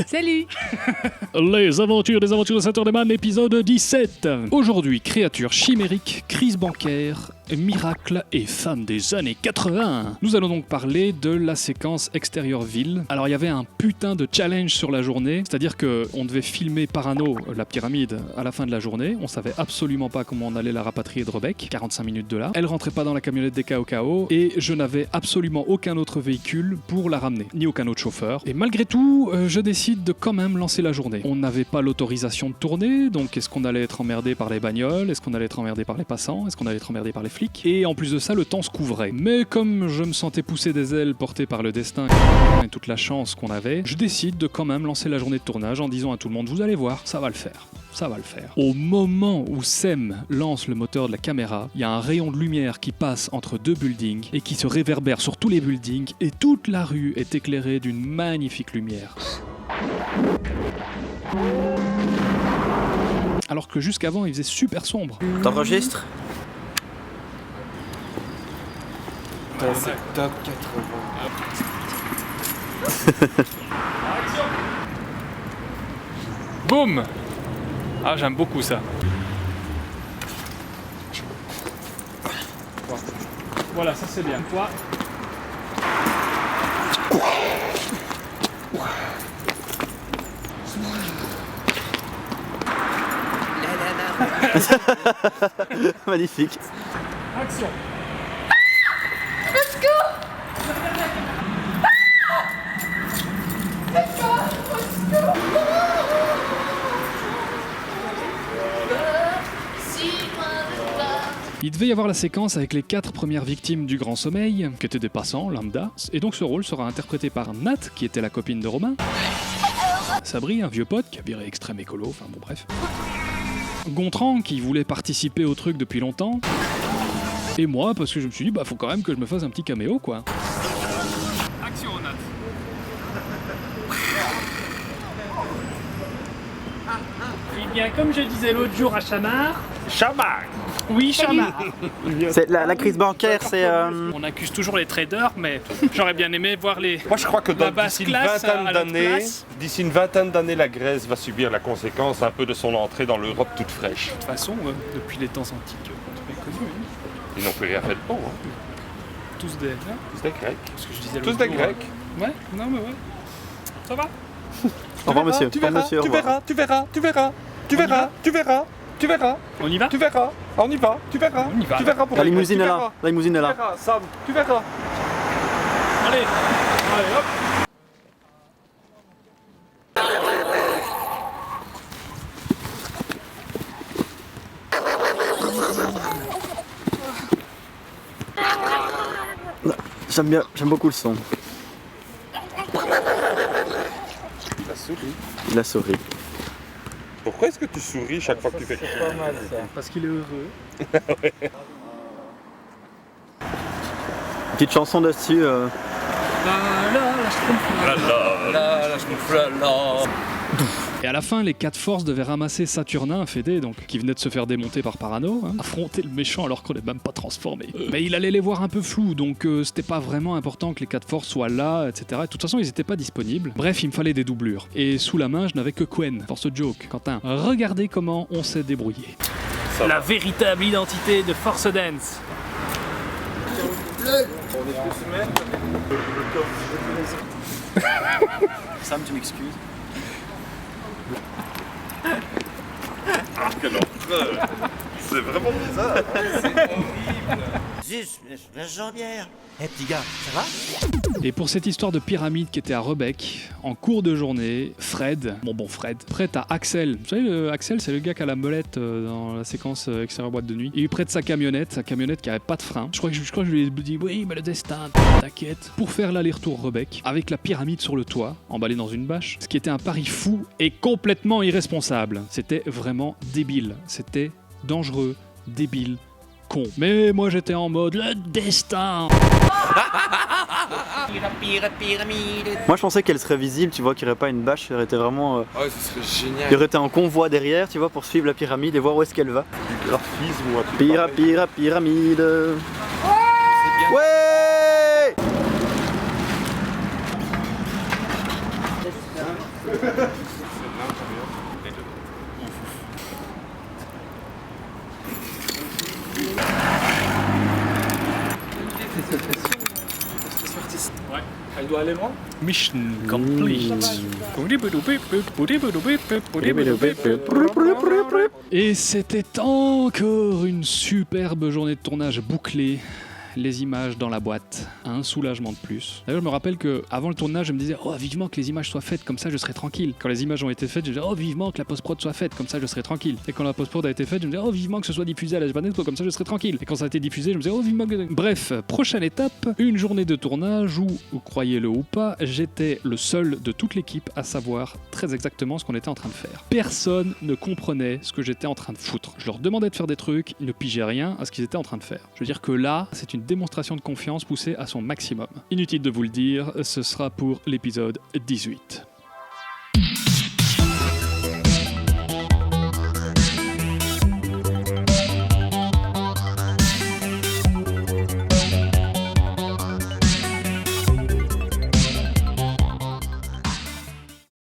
Salut. Les aventures de Saturday épisode 17. Aujourd'hui, créatures chimériques, crise bancaire, miracle et femme des années 80. Nous allons donc parler de la séquence extérieure ville. Alors il y avait un putain de challenge sur la journée, c'est-à-dire qu'on devait filmer Parano, la pyramide, à la fin de la journée. On savait absolument pas comment on allait la rapatrier de Rebec, 45 minutes de là. Elle rentrait pas dans la camionnette des KO et je n'avais absolument aucun autre véhicule pour la ramener, ni aucun autre chauffeur. Et malgré tout, je décide de quand même lancer la journée. On n'avait pas l'autorisation de tourner, donc est-ce qu'on allait être emmerdé par les bagnoles? Est-ce qu'on allait être emmerdé par les passants? Est-ce qu'on allait être emmerdé par les flics? Et en plus de ça, le temps se couvrait. Mais comme je me sentais pousser des ailes portées par le destin et toute la chance qu'on avait, je décide de quand même lancer la journée de tournage en disant à tout le monde, vous allez voir, ça va le faire. Ça va le faire. Au moment où Sem lance le moteur de la caméra, il y a un rayon de lumière qui passe entre deux buildings et qui se réverbère sur tous les buildings et toute la rue est éclairée d'une magnifique lumière. Alors que jusqu'avant, il faisait super sombre. T'enregistres ? C'est top 80. Boum! Ah, j'aime beaucoup ça. Voilà, ça c'est bien. Toi. Magnifique. Action! Let's go. Let's go. Il devait y avoir la séquence avec les 4 premières victimes du grand sommeil, qui étaient des passants, lambda, et donc ce rôle sera interprété par Nat, qui était la copine de Romain, Sabri, un vieux pote qui a viré extrême écolo, enfin bon bref, Gontran, qui voulait participer au truc depuis longtemps, et moi, parce que je me suis dit, bah faut quand même que je me fasse un petit caméo, quoi. Action, Nat. Eh bien, comme je disais l'autre jour à Chamard... Chamard. Oui, Chamard. C'est la crise bancaire, c'est... On accuse toujours les traders, mais j'aurais bien aimé voir les... Moi je crois que La basse classe à notre place. d'ici une vingtaine d'années, la Grèce va subir la conséquence un peu de son entrée dans l'Europe toute fraîche. De toute façon, depuis les temps antiques, on est connu. Ils n'ont plus rien fait de bon, hein. Tous des... Tous des Grecs. Ce que je disais Tous l'autre des jour, Grecs. Ouais, non mais ouais. Ça va? Au revoir monsieur, Tu au revoir, verras, monsieur, au tu revoir. verras, tu verras, tu verras, tu verras, tu verras, tu verras, On y va? tu verras. On y va, tu verras. On y va. Tu verras pour La les Grecs, limousine tu est là, verras. la limousine est Tu là. verras, Sam, tu verras. Allez, allez, hop. J'aime beaucoup le son. La souris. Il a souri. Pourquoi est-ce que tu souris chaque fois que tu fais quelque chose? Parce qu'il est heureux. Petite chanson dessus. Et à la fin, les 4 forces devaient ramasser Saturnin, Fédé, donc, qui venait de se faire démonter par Parano, hein, affronter le méchant alors qu'on n'est même pas transformé. Mais il allait les voir un peu flous, donc c'était pas vraiment important que les 4 forces soient là, etc. Et de toute façon, ils étaient pas disponibles. Bref, il me fallait des doublures. Et sous la main, je n'avais que Quen, Force Joke. Quentin, regardez comment on s'est débrouillé. La véritable identité de Force Dance. Sam, tu m'excuses. C'est vraiment bizarre. Juste, la jambière. Eh petit gars, ça va? Et pour cette histoire de pyramide qui était à Rebec, en cours de journée, Fred, Fred, prête à Axel. Vous savez, Axel, c'est le gars qui a la molette dans la séquence extérieure boîte de nuit. Il lui prête sa camionnette qui avait pas de frein. Je crois que je lui ai dit, oui, mais le destin, t'inquiète. Pour faire l'aller-retour Rebec, avec la pyramide sur le toit, emballée dans une bâche, ce qui était un pari fou et complètement irresponsable. C'était vraiment débile. C'était dangereux, débile, con. Mais moi j'étais en mode le destin. Pyramide. Moi je pensais qu'elle serait visible, tu vois, qu'il n'y aurait pas une bâche, il aurait été vraiment... Ouais, ce serait génial. Il aurait été en convoi derrière, tu vois, pour suivre la pyramide et voir où est-ce qu'elle va. Du graphisme ou un truc pareil. Pyramide. Ouais. Elle doit aller loin. Mission complete. Et c'était encore une superbe journée de tournage bouclée. Les images dans la boîte, un soulagement de plus. D'ailleurs, je me rappelle que avant le tournage, je me disais « Oh, vivement que les images soient faites, comme ça je serai tranquille. » Quand les images ont été faites, je me disais « Oh, vivement que la post-prod soit faite, comme ça je serai tranquille. » Et quand la post-prod a été faite, je me disais « Oh, vivement que ce soit diffusé à la Japan Expo, comme ça je serai tranquille. » Et quand ça a été diffusé, je me disais « Oh, vivement que... » Bref, prochaine étape, une journée de tournage où, croyez-le ou pas, j'étais le seul de toute l'équipe à savoir très exactement ce qu'on était en train de faire. Personne ne comprenait ce que j'étais en train de foutre. Je leur demandais de faire des trucs, ils ne pigeaient rien à ce qu'ils étaient en train de faire. Je veux dire que là, c'est une démonstration de confiance poussée à son maximum. Inutile de vous le dire, ce sera pour l'épisode 18.